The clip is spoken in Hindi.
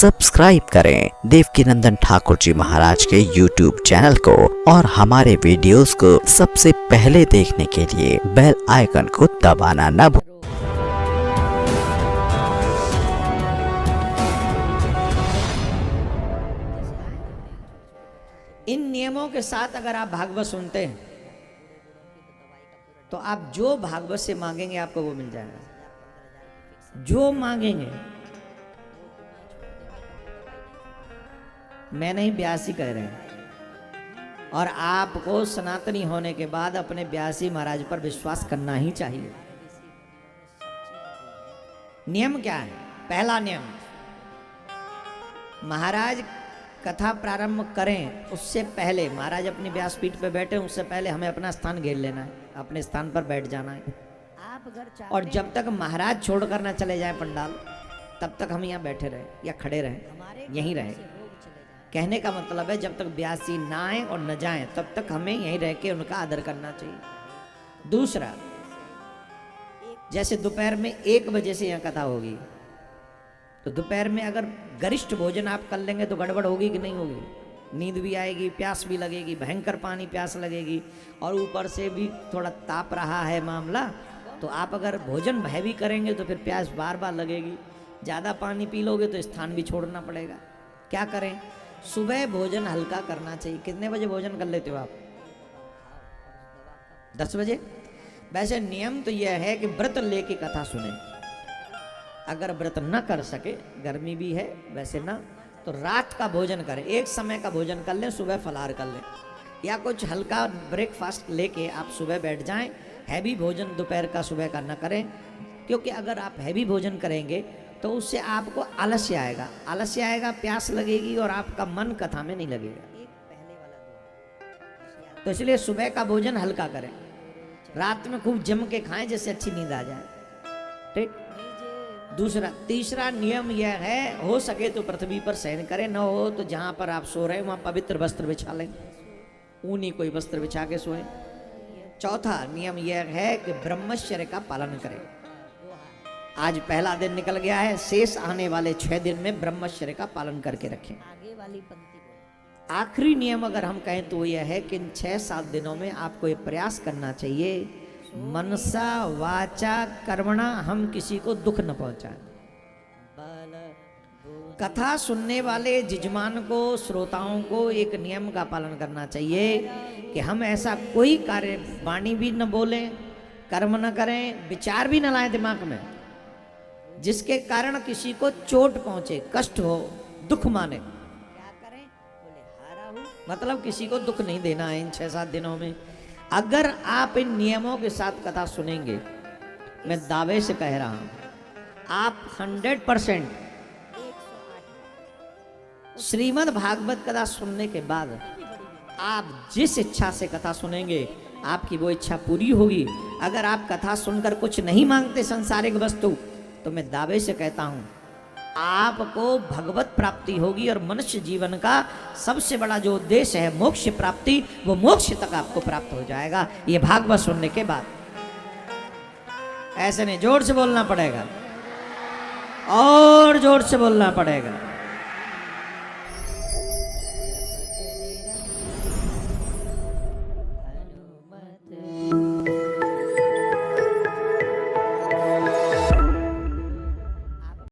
सब्सक्राइब करें देवकीनंदन ठाकुर जी महाराज के YouTube चैनल को और हमारे वीडियोस को सबसे पहले देखने के लिए बेल आइकन को दबाना न भूलें। इन नियमों के साथ अगर आप भागवत सुनते हैं तो आप जो भागवत से मांगेंगे आपको वो मिल जाएगा। जो मांगेंगे, मैं नहीं, व्यासी कह रहे हैं। और आपको सनातनी होने के बाद अपने व्यासी महाराज पर विश्वास करना ही चाहिए। नियम क्या है? पहला नियम, महाराज कथा प्रारंभ करें उससे पहले, महाराज अपनी व्यासपीठ पे बैठे उससे पहले हमें अपना स्थान घेर लेना है, अपने स्थान पर बैठ जाना है। और जब तक महाराज छोड़कर ना चले जाए पंडाल, तब तक हम यहाँ बैठे रहे या खड़े रहे, यहीं रहे। कहने का मतलब है जब तक व्यासी ना आए और न जाए तब तक हमें यहीं रह के उनका आदर करना चाहिए। दूसरा, जैसे दोपहर में 1 बजे से यहाँ कथा होगी, तो दोपहर में अगर गरिष्ठ भोजन आप कर लेंगे तो गड़बड़ होगी कि नहीं होगी? नींद भी आएगी, प्यास भी लगेगी, भयंकर पानी प्यास लगेगी, और ऊपर से भी थोड़ा ताप रहा है मामला, तो आप अगर भोजन हैवी करेंगे तो फिर प्यास बार बार लगेगी। ज़्यादा पानी पी लोगे तो स्थान भी छोड़ना पड़ेगा। क्या करें? सुबह भोजन हल्का करना चाहिए। कितने बजे भोजन कर लेते हो आप? 10 बजे। वैसे नियम तो यह है कि व्रत लेके कथा सुने। अगर व्रत न कर सके, गर्मी भी है वैसे ना, तो रात का भोजन करें, एक समय का भोजन कर लें, सुबह फलाहार कर लें, या कुछ हल्का ब्रेकफास्ट लेके आप सुबह बैठ जाएं। हैवी भोजन दोपहर का सुबह का न करें, क्योंकि अगर आप हैवी भोजन करेंगे तो उससे आपको आलस्य आएगा, आलस्य आएगा, प्यास लगेगी और आपका मन कथा में नहीं लगेगा। तो इसलिए सुबह का भोजन हल्का करें, रात में खूब जम के खाएं जिससे अच्छी नींद आ जाए। ठीक। तीसरा नियम यह है, हो सके तो पृथ्वी पर शयन करें, न हो तो जहां पर आप सो रहे हैं वहां पवित्र वस्त्र बिछा लें, ऊनी कोई वस्त्र बिछा के सोएं। चौथा नियम यह है कि ब्रह्मचर्य का पालन करें। आज पहला दिन निकल गया है, शेष आने वाले 6 दिन में ब्रह्मचर्य का पालन करके रखें। आखिरी नियम अगर हम कहें तो यह है कि इन 6-7 दिनों में आपको ये प्रयास करना चाहिए, मनसा वाचा कर्मणा हम किसी को दुख न पहुंचाएं। कथा सुनने वाले जिजमान को, श्रोताओं को एक नियम का पालन करना चाहिए कि हम ऐसा कोई कार्य, वाणी भी न बोलें, कर्म न करें, विचार भी न लाएं दिमाग में जिसके कारण किसी को चोट पहुंचे, कष्ट हो, दुख माने। क्या करें? बोले हारा हूं, मतलब किसी को दुख नहीं देना है इन 6-7 दिनों में। अगर आप इन नियमों के साथ कथा सुनेंगे, मैं दावे से कह रहा हूं, आप 100% श्रीमद् भागवत कथा सुनने के बाद आप जिस इच्छा से कथा सुनेंगे आपकी वो इच्छा पूरी होगी। अगर आप कथा सुनकर कुछ नहीं मांगते सांसारिक वस्तु, तो मैं दावे से कहता हूं आपको भगवत प्राप्ति होगी, और मनुष्य जीवन का सबसे बड़ा जो उद्देश्य है मोक्ष प्राप्ति, वो मोक्ष तक आपको प्राप्त हो जाएगा ये भागवत सुनने के बाद। ऐसे नहीं, जोर से बोलना पड़ेगा और जोर से बोलना पड़ेगा।